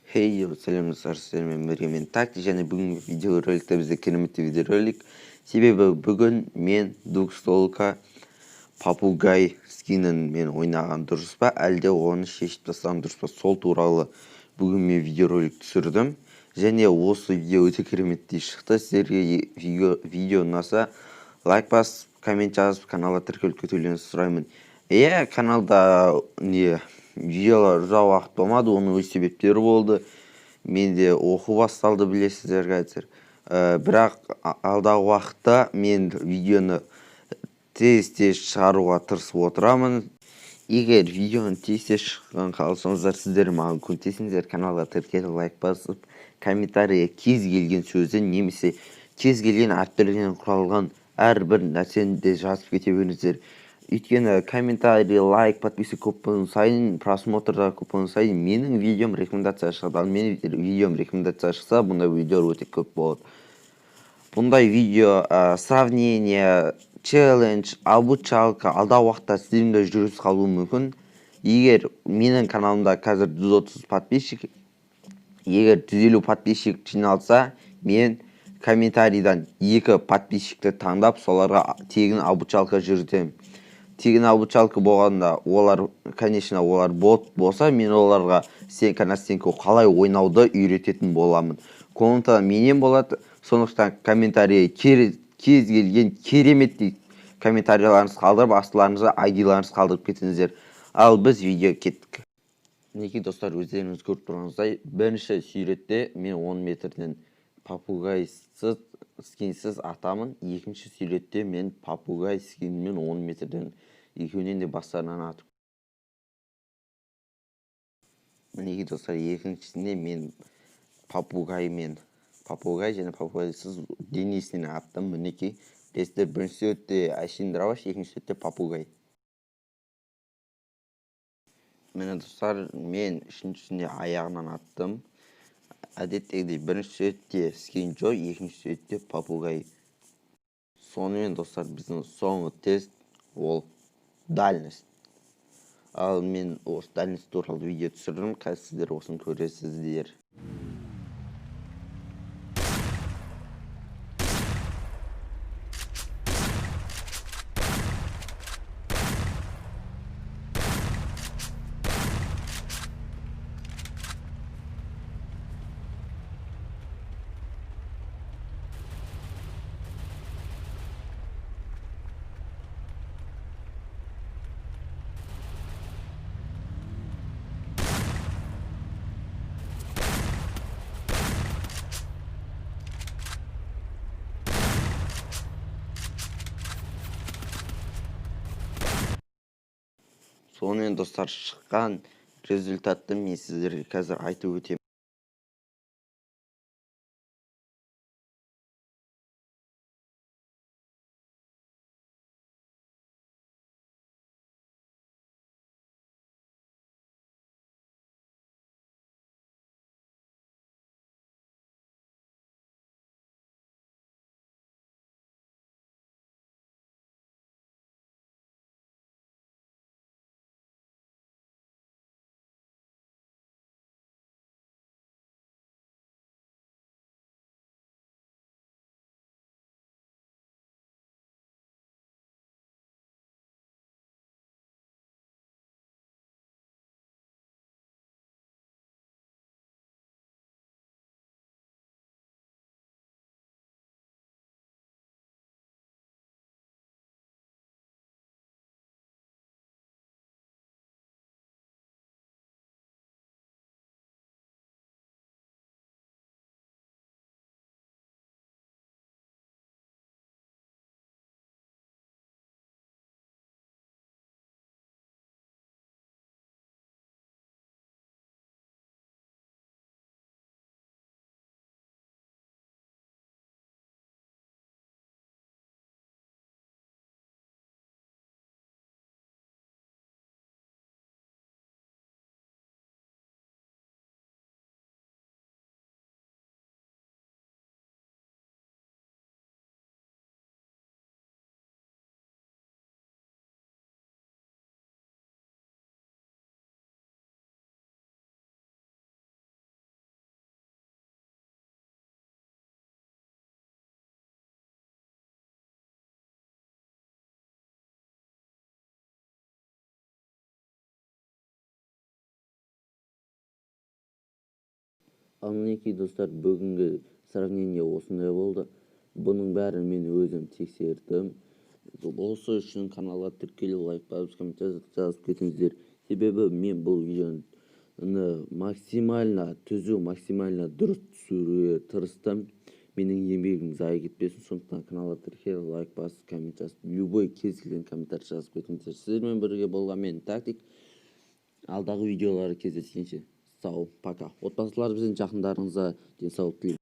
Hey, сәлеметсіздер, сіздермен бірге мен Такти, және бүгінгі видеороликте бізде керемет видеоролик. Себебі бүгін мен Дукстолка Папугай скинін мен ойнаған дұрыс па, әлде оны шешіп тастаған дұрыс па, сол туралы бүгін мен видеоролик түсірдім. Және осы видео өте кереметтей шықты. Сіздерге видео ұнаса лайк басып, коммент жазып, каналға тіркеліп кетулеріңізді сұраймын. Каналда видеолар ұзақ уақыт болмады, оның өз себептері болды. Менде оқу басталды, білесіздер қазір. Бірақ алдағы уақытта мен видеоны тез шығаруға тырысып отырамын. Егер видеоны тез шыққан қаласаңыздар, сіздер маған көмектесіңіздер, каналға тіркеліп лайк басып, комментарийге кез келген сөзді немесе кез келген әріптерден құралған әрбір нәрсені де жазып кете беріңіздер. Өйткені комментарий, лайк, подписок көп болған сайын, просмотрда көп болған сайын менің видеом рекомендация шығады. Менің видеом рекомендация шықса, бұндай видеолар өте көп болады. Бұндай видео сравнение, челлендж, обучалка алдағы уақытта сіздерде жүріп қалуы мүмкін. Егер менің каналымда қазір 130 подписчик, егер 150 подписчик жиналса, мен комментарийдан 2 подписчикті таңдап, соларға тегін обучалка жүргіземін. Тегін обучалка болғанда, олар, конечно, олар бот болса, мен оларға стенка на стенку қалай ойнауды үйрететін боламын. Комментада менен болады, сондықтан комментарий кез келген кереметтей комментарийларыңыз қалдырып, астыларыңызға айдиларыңыз қалдырып кетіңіздер. Ал біз видео кеттік. Мінекей достар, өздеріңіз көріп тұрғаныңыздай, бірінші суретте мен 10 метрден папугайсыз скинсіз атамын. Екінші суретте мен папугай скинмен 10 метрден екеуінен де бастарынан атып. Мінекей достар, екіншісінде мен папугай және папугайсыз денесінен аттым. Мінекей, білесіздер, бірінші суретте әшейін дроваш, екінші суретте папугай. Міне достар, мен үшіншісінде аяғынан аттым. Әдеттегідей бірінші суретте скин джой, екінші суретте папугай. Сонымен достар, біздің соңғы тест ол дальность. Ал мен осы дальность туралы видео түсірдім, қазір сіздер осыны көресіздер. Сонымен достар, шыққан результатты мен сіздерге қазір айтып өтемін. Ал мінекей достар, бүгінгі сравнение осындай болды. Бұның бәрін мен өзім тексердім. Осы үшін каналға тіркеліп лайк басып коммент жазып кетіңіздер. Себебі мен бұл видеоны максимально түзу, максимально дұрыс түсіруге тырыстым. Менің еңбегім зая кетпесін. Сондықтан каналға тіркеліп лайк басып коммент жазып, любой кез келген комментарий жазып кетіңіздер. Сіздермен бірге болған мен Тактик. Алдағы видеолары кездескенше сау, пока. Отбасыларыңыздың жақындарыңызға денсаулық тілеймін.